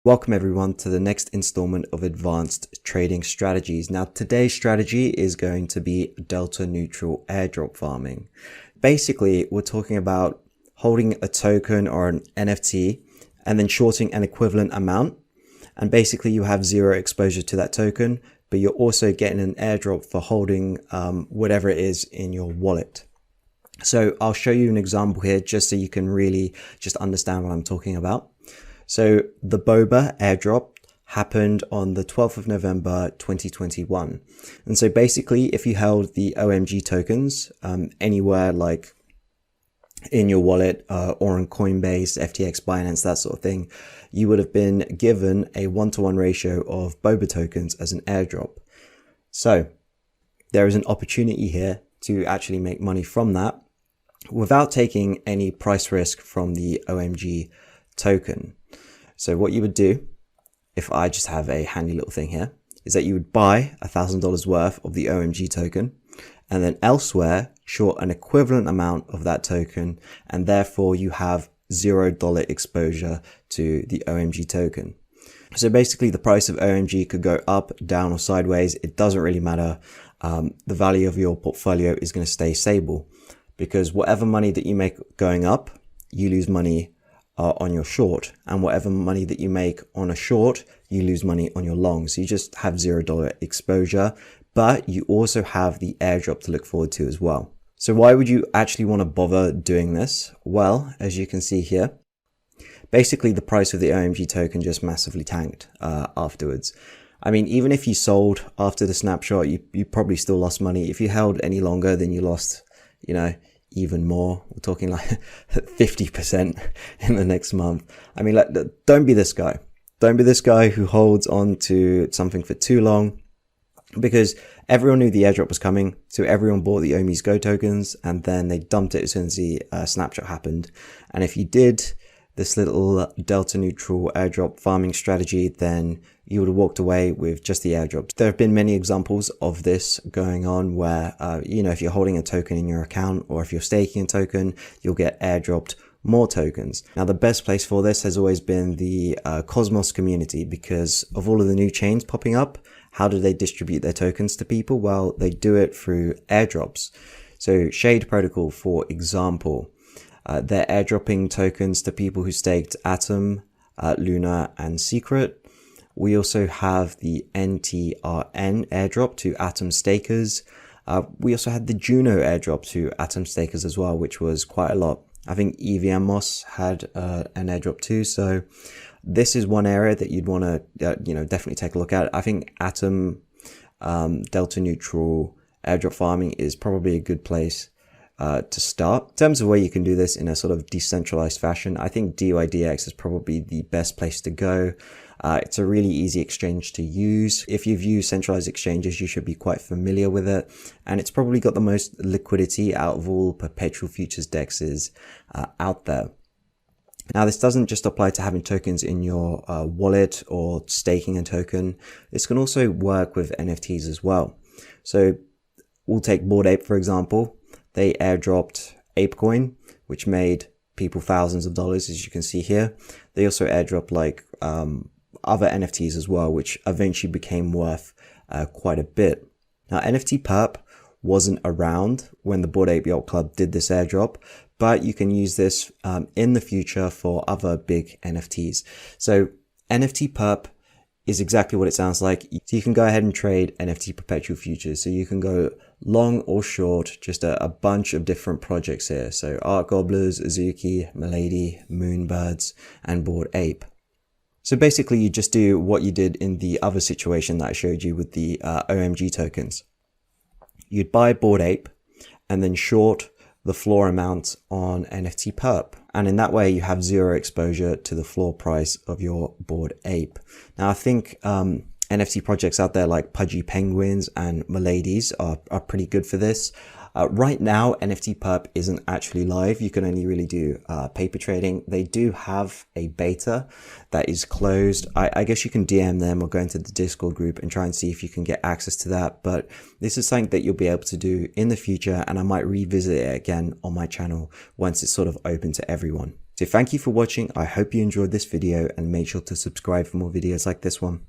Welcome everyone to the next installment of Advanced Trading Strategies. Now today's strategy is going to be delta neutral airdrop farming. Basically, we're talking about holding a token or an NFT and then shorting an equivalent amount. And basically you have zero exposure to that token, but you're also getting an airdrop for holding whatever it is in your wallet. So I'll show you an example here just so you can really just understand what I'm talking about. So the Boba airdrop happened on the 12th of November 2021. And so basically, if you held the OMG tokens anywhere like in your wallet or on Coinbase, FTX, Binance, that sort of thing, you would have been given a 1-to-1 ratio of Boba tokens as an airdrop. So there is an opportunity here to actually make money from that without taking any price risk from the OMG token. So what you would do, if I just have a handy little thing here, is that you would buy $1,000 worth of the OMG token and then elsewhere short an equivalent amount of that token, and therefore you have $0 exposure to the OMG token. So basically the price of OMG could go up, down or sideways. It doesn't really matter. The value of your portfolio is going to stay stable because whatever money that you make going up, you lose money on your short, and whatever money that you make on a short, you lose money on your long. So you just have $0 exposure, but you also have the airdrop to look forward to as well. So why would you actually want to bother doing this? Well, as you can see here, basically the price of the OMG token just massively tanked afterwards. I mean, even if you sold after the snapshot, you probably still lost money. If you held any longer, then you lost, even more. We're talking like 50% in the next month. I mean, like, don't be this guy. Don't be this guy who holds on to something for too long, because everyone knew the airdrop was coming. So everyone bought the OMI's Go tokens and then they dumped it as soon as the snapshot happened. And if you did this little delta neutral airdrop farming strategy, then you would have walked away with just the airdrops. There have been many examples of this going on where, if you're holding a token in your account or if you're staking a token, you'll get airdropped more tokens. Now, the best place for this has always been the Cosmos community, because of all of the new chains popping up. How do they distribute their tokens to people? Well, they do it through airdrops. So Shade Protocol, for example, they're airdropping tokens to people who staked Atom, Luna, and Secret. We also have the NTRN airdrop to Atom stakers. We also had the Juno airdrop to Atom stakers as well, which was quite a lot. I think EVM Moss had an airdrop too. So this is one area that you'd want to, definitely take a look at. I think Atom delta neutral airdrop farming is probably a good place to start. In terms of where you can do this in a sort of decentralized fashion, I think dYdX is probably the best place to go. It's a really easy exchange to use. If you've used centralized exchanges, you should be quite familiar with it. And it's probably got the most liquidity out of all perpetual futures dexes out there. Now, this doesn't just apply to having tokens in your wallet or staking a token. This can also work with NFTs as well. So we'll take Bored Ape, for example. They airdropped ApeCoin, which made people thousands of dollars, as you can see here. They also airdropped like other NFTs as well, which eventually became worth quite a bit. Now, NFT Perp wasn't around when the Bored Ape Yacht Club did this airdrop, but you can use this in the future for other big NFTs. So NFT Perp is exactly what it sounds like. So you can go ahead and trade NFT perpetual futures. So you can go long or short, just a bunch of different projects here. So Art Gobblers, Azuki, Milady, Moonbirds, and Bored Ape. So basically you just do what you did in the other situation that I showed you with the OMG tokens. You'd buy Bored Ape and then short the floor amount on NFT Perp. And in that way, you have zero exposure to the floor price of your Bored Ape. Now, I think NFT projects out there like Pudgy Penguins and Miladies are pretty good for this. Right now, NFT Perp isn't actually live. You can only really do paper trading. They do have a beta that is closed. I guess you can DM them or go into the Discord group and try and see if you can get access to that. But this is something that you'll be able to do in the future, and I might revisit it again on my channel once it's sort of open to everyone. So thank you for watching. I hope you enjoyed this video and make sure to subscribe for more videos like this one.